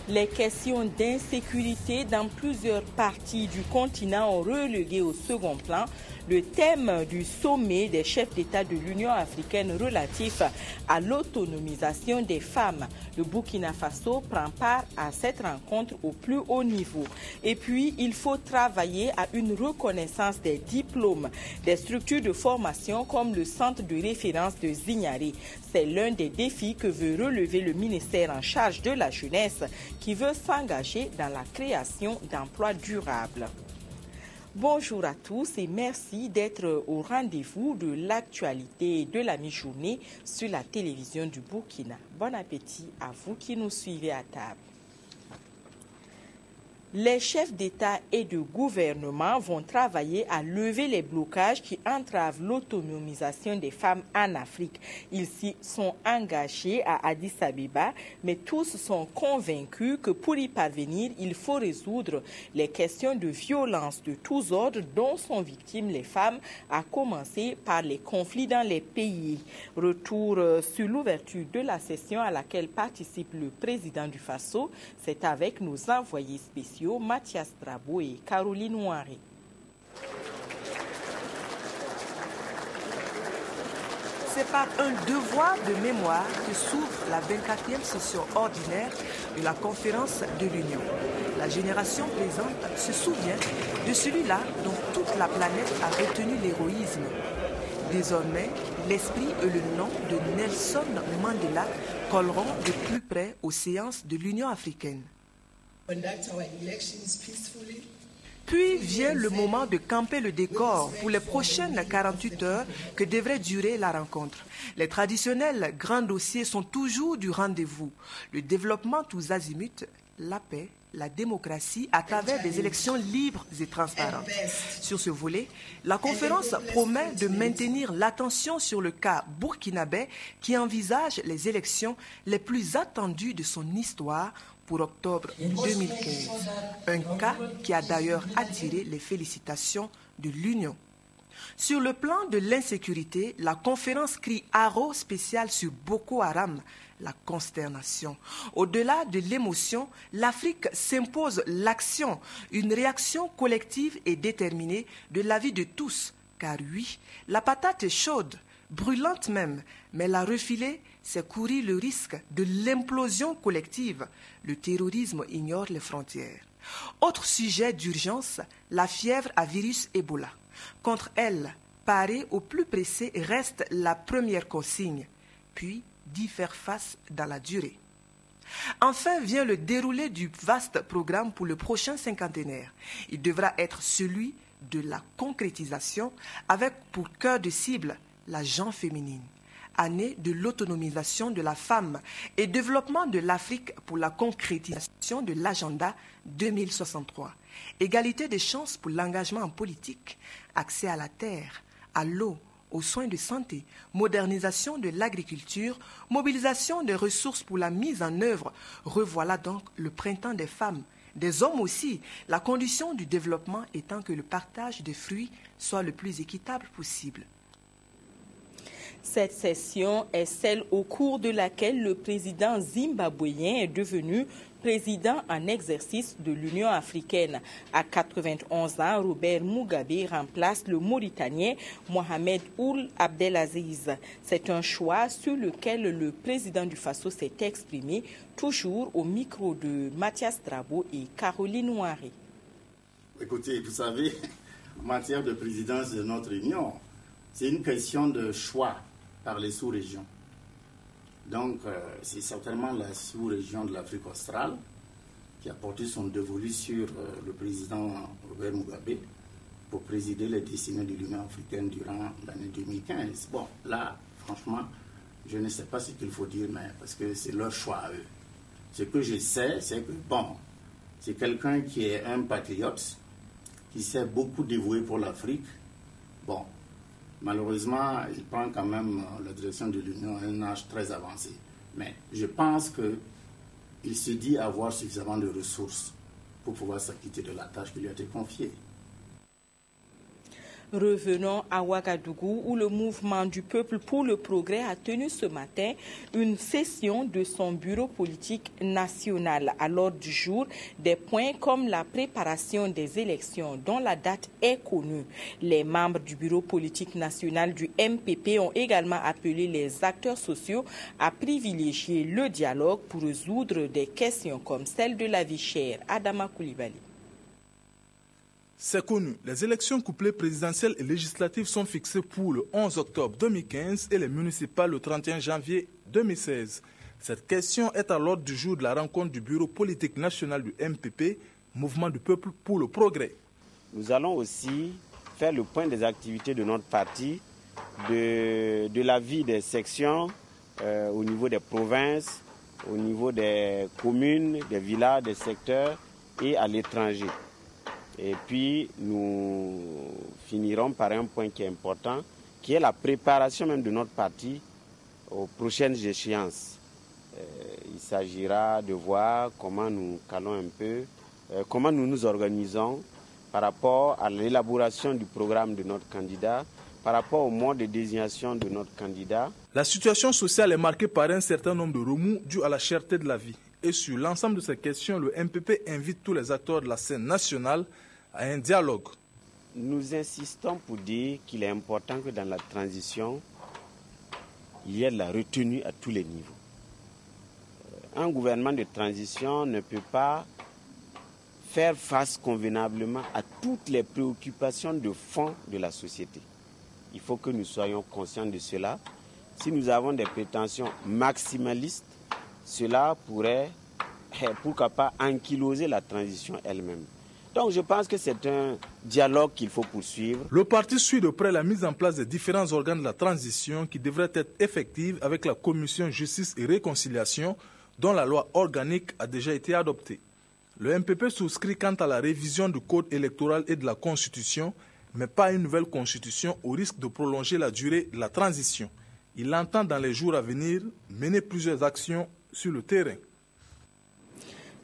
Les questions d'insécurité dans plusieurs parties du continent ont relégué au second plan le thème du sommet des chefs d'État de l'Union africaine relatif à l'autonomisation des femmes. Le Burkina Faso prend part à cette rencontre au plus haut niveau. Et puis, il faut travailler à une reconnaissance des diplômes des structures de formation comme le centre de référence de Zignaré. C'est l'un des défis que veut relever le ministère en charge de la jeunesse qui veut s'engager dans la création d'emplois durables. Bonjour à tous et merci d'être au rendez-vous de l'actualité de la mi-journée sur la télévision du Burkina. Bon appétit à vous qui nous suivez à table. Les chefs d'État et de gouvernement vont travailler à lever les blocages qui entravent l'autonomisation des femmes en Afrique. Ils s'y sont engagés à Addis Abeba, mais tous sont convaincus que pour y parvenir, il faut résoudre les questions de violence de tous ordres dont sont victimes les femmes, à commencer par les conflits dans les pays. Retour sur l'ouverture de la session à laquelle participe le président du Faso. C'est avec nos envoyés spéciaux Mathias Drabo et Caroline Ouaré. C'est par un devoir de mémoire que s'ouvre la 24e session ordinaire de la conférence de l'Union. La génération présente se souvient de celui-là dont toute la planète a retenu l'héroïsme. Désormais, l'esprit et le nom de Nelson Mandela colleront de plus près aux séances de l'Union africaine. Puis vient le moment de camper le décor pour les prochaines 48 heures que devrait durer la rencontre. Les traditionnels grands dossiers sont toujours du rendez-vous. Le développement tous azimuts, la paix, la démocratie à travers des élections libres et transparentes. Sur ce volet, la conférence promet de maintenir l'attention sur le cas burkinabé qui envisage les élections les plus attendues de son histoire pour octobre 2015. Un cas qui a d'ailleurs attiré les félicitations de l'Union. Sur le plan de l'insécurité, la conférence crie haro spécial sur Boko Haram, la consternation. Au-delà de l'émotion, l'Afrique s'impose l'action, une réaction collective et déterminée de l'avis de tous. Car oui, la patate est chaude, brûlante même, mais la refiler, c'est courir le risque de l'implosion collective. Le terrorisme ignore les frontières. Autre sujet d'urgence, la fièvre à virus Ebola. Contre elle, parer au plus pressé reste la première consigne, puis d'y faire face dans la durée. Enfin vient le déroulé du vaste programme pour le prochain cinquantenaire. Il devra être celui de la concrétisation avec pour cœur de cible la gent féminine. Année de l'autonomisation de la femme et développement de l'Afrique pour la concrétisation de l'agenda 2063. Égalité des chances pour l'engagement en politique, accès à la terre, à l'eau, aux soins de santé, modernisation de l'agriculture, mobilisation des ressources pour la mise en œuvre. Revoilà donc le printemps des femmes, des hommes aussi, la condition du développement étant que le partage des fruits soit le plus équitable possible. Cette session est celle au cours de laquelle le président zimbabwéen est devenu président en exercice de l'Union africaine. À 91 ans, Robert Mugabe remplace le Mauritanien Mohamed Ould Abdelaziz. C'est un choix sur lequel le président du Faso s'est exprimé, toujours au micro de Mathias Drabo et Caroline Ouaré. Écoutez, vous savez, en matière de présidence de notre Union, c'est une question de choix par les sous-régions. Donc, c'est certainement la sous-région de l'Afrique australe qui a porté son dévolu sur le président Robert Mugabe pour présider les destinées de l'Union africaine durant l'année 2015. Bon, là, franchement, je ne sais pas ce qu'il faut dire, mais parce que c'est leur choix à eux. Ce que je sais, c'est que, bon, c'est quelqu'un qui est un patriote, qui s'est beaucoup dévoué pour l'Afrique. Bon, malheureusement, il prend quand même la direction de l'Union à un âge très avancé. Mais je pense qu'il se dit avoir suffisamment de ressources pour pouvoir s'acquitter de la tâche qui lui a été confiée. Revenons à Ouagadougou où le mouvement du peuple pour le progrès a tenu ce matin une session de son bureau politique national. À l'ordre du jour, des points comme la préparation des élections dont la date est connue. Les membres du bureau politique national du MPP ont également appelé les acteurs sociaux à privilégier le dialogue pour résoudre des questions comme celle de la vie chère. Adama Koulibaly. C'est connu, les élections couplées présidentielles et législatives sont fixées pour le 11 octobre 2015 et les municipales le 31 janvier 2016. Cette question est à l'ordre du jour de la rencontre du bureau politique national du MPP, Mouvement du peuple pour le progrès. Nous allons aussi faire le point des activités de notre parti, de la vie des sections au niveau des provinces, au niveau des communes, des villages, des secteurs et à l'étranger. Et puis, nous finirons par un point qui est important, qui est la préparation même de notre parti aux prochaines échéances. Il s'agira de voir comment nous calons un peu, comment nous nous organisons par rapport à l'élaboration du programme de notre candidat, par rapport au mode de désignation de notre candidat. La situation sociale est marquée par un certain nombre de remous dus à la cherté de la vie. Et sur l'ensemble de ces questions, le MPP invite tous les acteurs de la scène nationale à un dialogue. Nous insistons pour dire qu'il est important que dans la transition, il y ait de la retenue à tous les niveaux. Un gouvernement de transition ne peut pas faire face convenablement à toutes les préoccupations de fond de la société. Il faut que nous soyons conscients de cela. Si nous avons des prétentions maximalistes, cela pourrait, pourquoi pas, ankyloser la transition elle-même. Donc je pense que c'est un dialogue qu'il faut poursuivre. Le parti suit de près la mise en place des différents organes de la transition qui devraient être effectives avec la commission justice et réconciliation dont la loi organique a déjà été adoptée. Le MPP souscrit quant à la révision du code électoral et de la constitution, mais pas une nouvelle constitution au risque de prolonger la durée de la transition. Il entend dans les jours à venir mener plusieurs actions sur le terrain.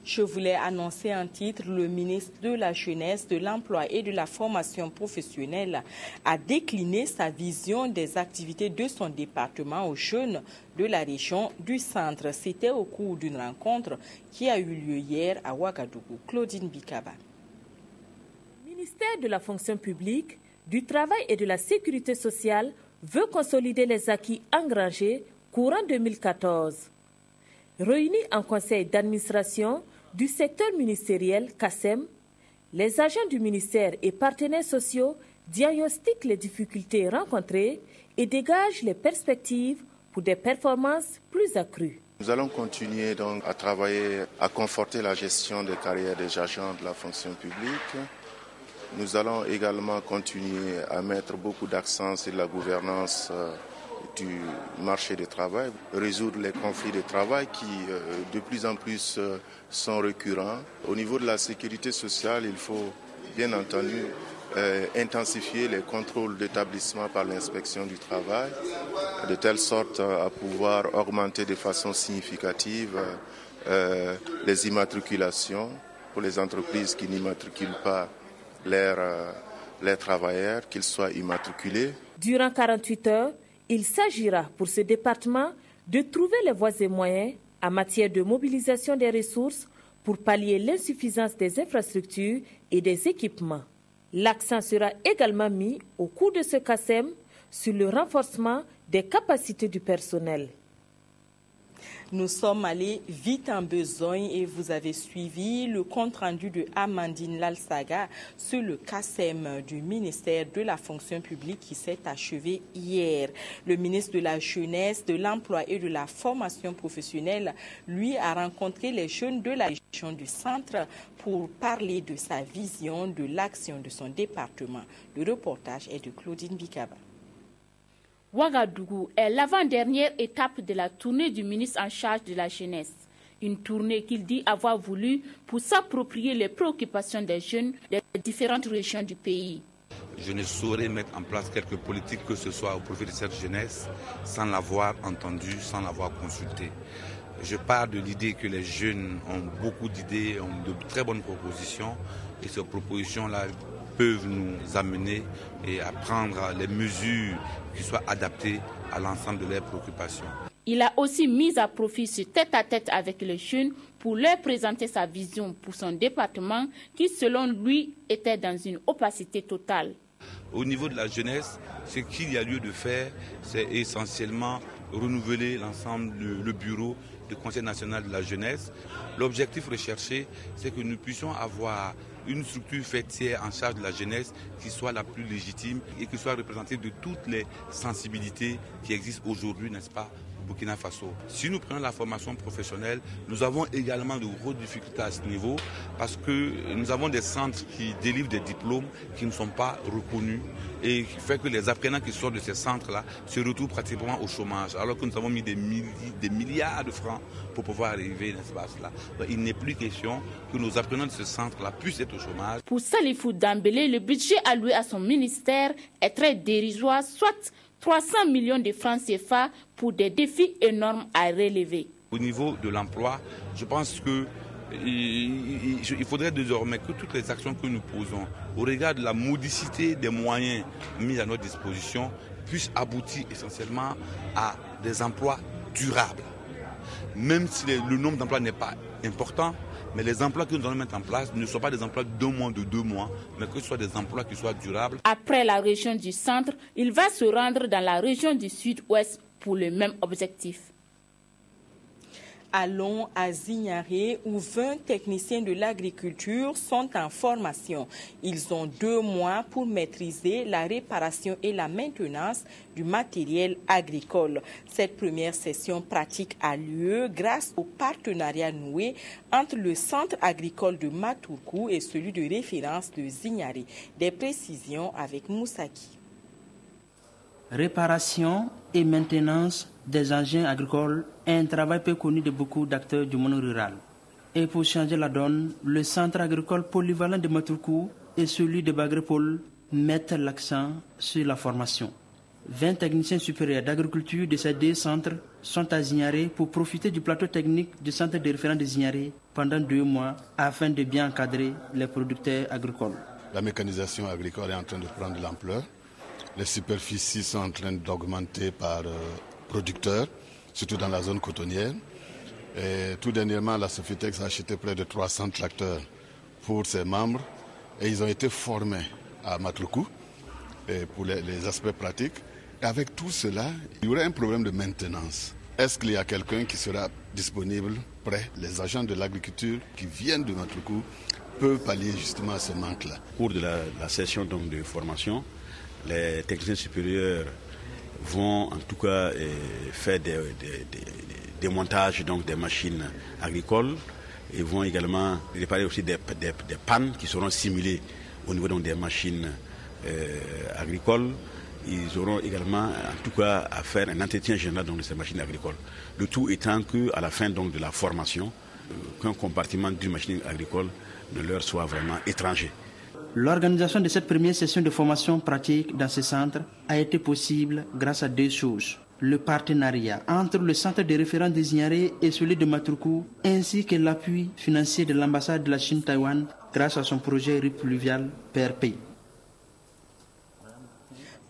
Je voulais annoncer un titre, le ministre de la Jeunesse, de l'Emploi et de la Formation professionnelle a décliné sa vision des activités de son département aux jeunes de la région du centre. C'était au cours d'une rencontre qui a eu lieu hier à Ouagadougou. Claudine Bikaba. Le ministère de la Fonction publique, du Travail et de la Sécurité sociale veut consolider les acquis engrangés courant 2014. Réunis en conseil d'administration du secteur ministériel CASEM, les agents du ministère et partenaires sociaux diagnostiquent les difficultés rencontrées et dégagent les perspectives pour des performances plus accrues. Nous allons continuer donc à travailler à conforter la gestion des carrières des agents de la fonction publique. Nous allons également continuer à mettre beaucoup d'accent sur la gouvernance du marché du travail, résoudre les conflits de travail qui de plus en plus sont récurrents. Au niveau de la sécurité sociale, il faut bien entendu intensifier les contrôles d'établissement par l'inspection du travail, de telle sorte à pouvoir augmenter de façon significative les immatriculations pour les entreprises qui n'immatriculent pas les travailleurs, qu'ils soient immatriculés. Durant 48 heures, il s'agira pour ce département de trouver les voies et moyens en matière de mobilisation des ressources pour pallier l'insuffisance des infrastructures et des équipements. L'accent sera également mis au cours de ce CASEM sur le renforcement des capacités du personnel. Nous sommes allés vite en besogne et vous avez suivi le compte-rendu de Amandine Lalsaga sur le CASEM du ministère de la Fonction publique qui s'est achevé hier. Le ministre de la Jeunesse, de l'Emploi et de la Formation professionnelle, lui, a rencontré les jeunes de la région du centre pour parler de sa vision de l'action de son département. Le reportage est de Claudine Bikaba. Ouagadougou est l'avant-dernière étape de la tournée du ministre en charge de la jeunesse. Une tournée qu'il dit avoir voulu pour s'approprier les préoccupations des jeunes des différentes régions du pays. Je ne saurais mettre en place quelque politique que ce soit au profit de cette jeunesse sans l'avoir entendue, sans l'avoir consultée. Je pars de l'idée que les jeunes ont beaucoup d'idées, ont de très bonnes propositions et ces propositions-là peuvent nous amener à prendre les mesures qui soient adaptées à l'ensemble de leurs préoccupations. Il a aussi mis à profit ce tête-à-tête avec les jeunes pour leur présenter sa vision pour son département qui, selon lui, était dans une opacité totale. Au niveau de la jeunesse, ce qu'il y a lieu de faire, c'est essentiellement renouveler l'ensemble du bureau du Conseil national de la jeunesse. L'objectif recherché, c'est que nous puissions avoir une structure fêtière en charge de la jeunesse qui soit la plus légitime et qui soit représentative de toutes les sensibilités qui existent aujourd'hui, n'est-ce pas, au Burkina Faso. Si nous prenons la formation professionnelle, nous avons également de grosses difficultés à ce niveau parce que nous avons des centres qui délivrent des diplômes qui ne sont pas reconnus et qui fait que les apprenants qui sortent de ces centres-là se retrouvent pratiquement au chômage alors que nous avons mis des milliards de francs pour pouvoir arriver, n'est-ce pas, cela. Donc, il n'est plus question que nos apprenants de ce centre-là puissent être au chômage. Pour Salifou Dambélé, le budget alloué à son ministère est très dérisoire, soit 300 millions de francs CFA pour des défis énormes à relever. Au niveau de l'emploi, je pense que il faudrait désormais que toutes les actions que nous posons au regard de la modicité des moyens mis à notre disposition puissent aboutir essentiellement à des emplois durables. Même si le nombre d'emplois n'est pas important, mais les emplois que nous allons mettre en place ne soient pas des emplois d'1 mois, de 2 mois, mais que ce soit des emplois qui soient durables. Après la région du centre, il va se rendre dans la région du sud-ouest pour le même objectif. Allons à Zignaré où 20 techniciens de l'agriculture sont en formation. Ils ont 2 mois pour maîtriser la réparation et la maintenance du matériel agricole. Cette première session pratique a lieu grâce au partenariat noué entre le centre agricole de Matourkou et celui de référence de Zignaré. Des précisions avec Moussaki. Réparation et maintenance des engins agricoles est un travail peu connu de beaucoup d'acteurs du monde rural. Et pour changer la donne, le centre agricole polyvalent de Matourkou et celui de Bagrépol mettent l'accent sur la formation. 20 techniciens supérieurs d'agriculture de ces 2 centres sont à Zignaré pour profiter du plateau technique du centre de référence de Zignaré pendant 2 mois afin de bien encadrer les producteurs agricoles. La mécanisation agricole est en train de prendre de l'ampleur. Les superficies sont en train d'augmenter par producteurs, surtout dans la zone cotonnière. Et tout dernièrement, la Sofitex a acheté près de 300 tracteurs pour ses membres et ils ont été formés à Matourkou pour les aspects pratiques. Et avec tout cela, il y aurait un problème de maintenance. Est-ce qu'il y a quelqu'un qui sera disponible, prêt? Les agents de l'agriculture qui viennent de Matourkou peuvent pallier justement à ce manque-là. Au cours de la session donc, de formation, les techniciens supérieurs vont en tout cas faire des montages donc, des machines agricoles et vont également réparer aussi des pannes qui seront simulées au niveau donc, des machines agricoles. Ils auront également en tout cas à faire un entretien général donc, de ces machines agricoles. Le tout étant qu'à la fin donc, de la formation, qu'un compartiment d'une machine agricole ne leur soit vraiment étranger. L'organisation de cette première session de formation pratique dans ce centre a été possible grâce à 2 choses. Le partenariat entre le centre de référence de Zignaré et celui de Matourkou, ainsi que l'appui financier de l'ambassade de la Chine-Taïwan grâce à son projet riz pluvial per pays.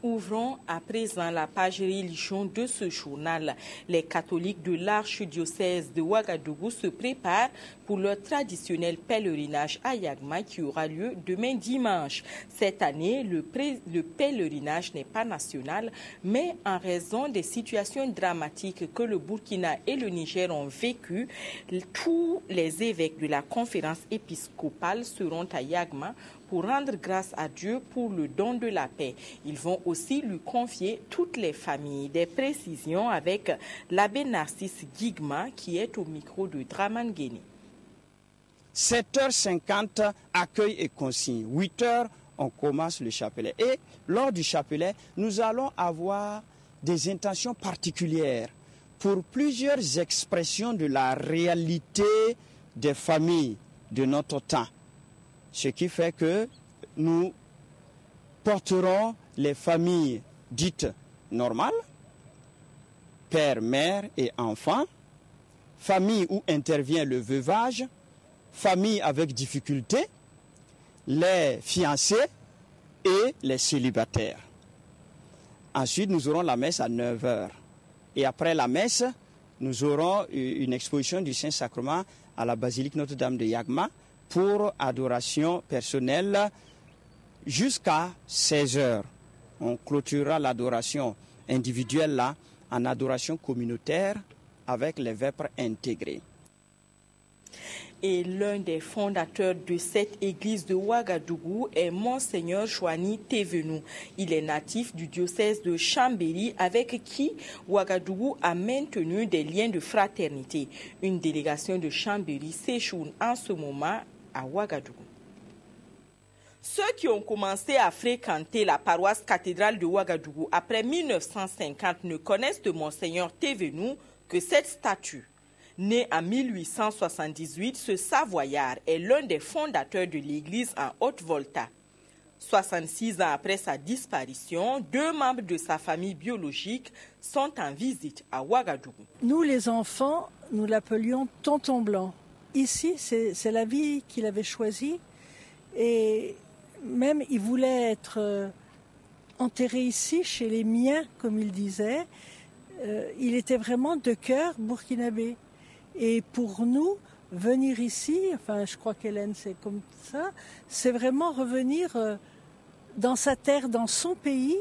Ouvrons à présent la page religion de ce journal. Les catholiques de l'archidiocèse de Ouagadougou se préparent pour leur traditionnel pèlerinage à Yagma qui aura lieu demain dimanche. Cette année, le pèlerinage n'est pas national, mais en raison des situations dramatiques que le Burkina et le Niger ont vécues, tous les évêques de la conférence épiscopale seront à Yagma pour rendre grâce à Dieu pour le don de la paix. Ils vont aussi lui confier toutes les familles. Des précisions avec l'abbé Narcisse Guigma qui est au micro de Draman Guéné. 7h50, accueil et consigne. 8h, on commence le chapelet. Et lors du chapelet, nous allons avoir des intentions particulières pour plusieurs expressions de la réalité des familles de notre temps. Ce qui fait que nous porterons les familles dites normales, père, mère et enfants, famille où intervient le veuvage, famille avec difficulté, les fiancés, et les célibataires. Ensuite, nous aurons la messe à 9h. Et après la messe, nous aurons une exposition du Saint-Sacrement à la basilique Notre-Dame de Yagma pour adoration personnelle jusqu'à 16h. On clôturera l'adoration individuelle là en adoration communautaire avec les vêpres intégrés. Et l'un des fondateurs de cette église de Ouagadougou est Monseigneur Chouani Thévenou. Il est natif du diocèse de Chambéry avec qui Ouagadougou a maintenu des liens de fraternité. Une délégation de Chambéry séjourne en ce moment à Ouagadougou. Ceux qui ont commencé à fréquenter la paroisse cathédrale de Ouagadougou après 1950 ne connaissent de Monseigneur Thévenou que cette statue. Né en 1878, ce Savoyard est l'un des fondateurs de l'église en Haute-Volta. 66 ans après sa disparition, 2 membres de sa famille biologique sont en visite à Ouagadougou. Nous, les enfants, nous l'appelions Tonton Blanc. Ici, c'est la vie qu'il avait choisie. Et même, il voulait être enterré ici, chez les miens, comme il disait. Il était vraiment de cœur burkinabé. Et pour nous, venir ici, enfin je crois qu'Hélène c'est comme ça, c'est vraiment revenir dans sa terre, dans son pays,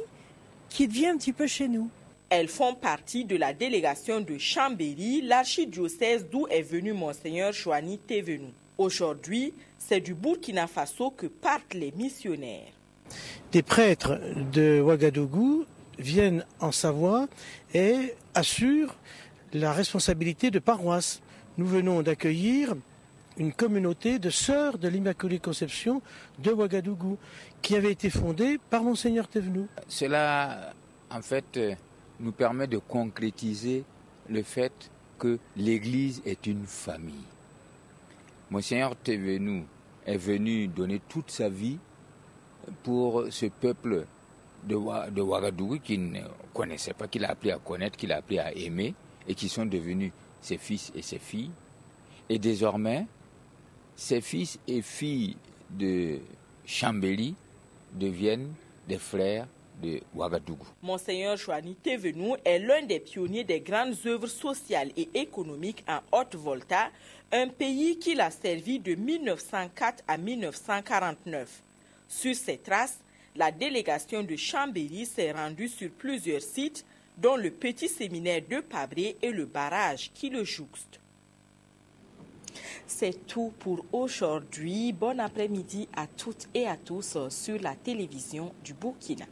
qui devient un petit peu chez nous. Elles font partie de la délégation de Chambéry, l'archidiocèse d'où est venu Monseigneur Chouani Thévenou. Aujourd'hui, c'est du Burkina Faso que partent les missionnaires. Des prêtres de Ouagadougou viennent en Savoie et assurent la responsabilité de paroisse. Nous venons d'accueillir une communauté de sœurs de l'Immaculée Conception de Ouagadougou qui avait été fondée par Monseigneur Thévenou. Cela, en fait, nous permet de concrétiser le fait que l'Église est une famille. Monseigneur Thévenou est venu donner toute sa vie pour ce peuple de Ouagadougou qu'il ne connaissait pas, qu'il a appris à connaître, qu'il a appris à aimer, et qui sont devenus ses fils et ses filles. Et désormais, ses fils et filles de Chambéry deviennent des frères de Ouagadougou. Monseigneur Chouani Thévenou est l'un des pionniers des grandes œuvres sociales et économiques en Haute-Volta, un pays qu'il a servi de 1904 à 1949. Sur ses traces, la délégation de Chambéry s'est rendue sur plusieurs sites, dont le petit séminaire de Pabré et le barrage qui le jouxte. C'est tout pour aujourd'hui. Bon après-midi à toutes et à tous sur la télévision du Burkina.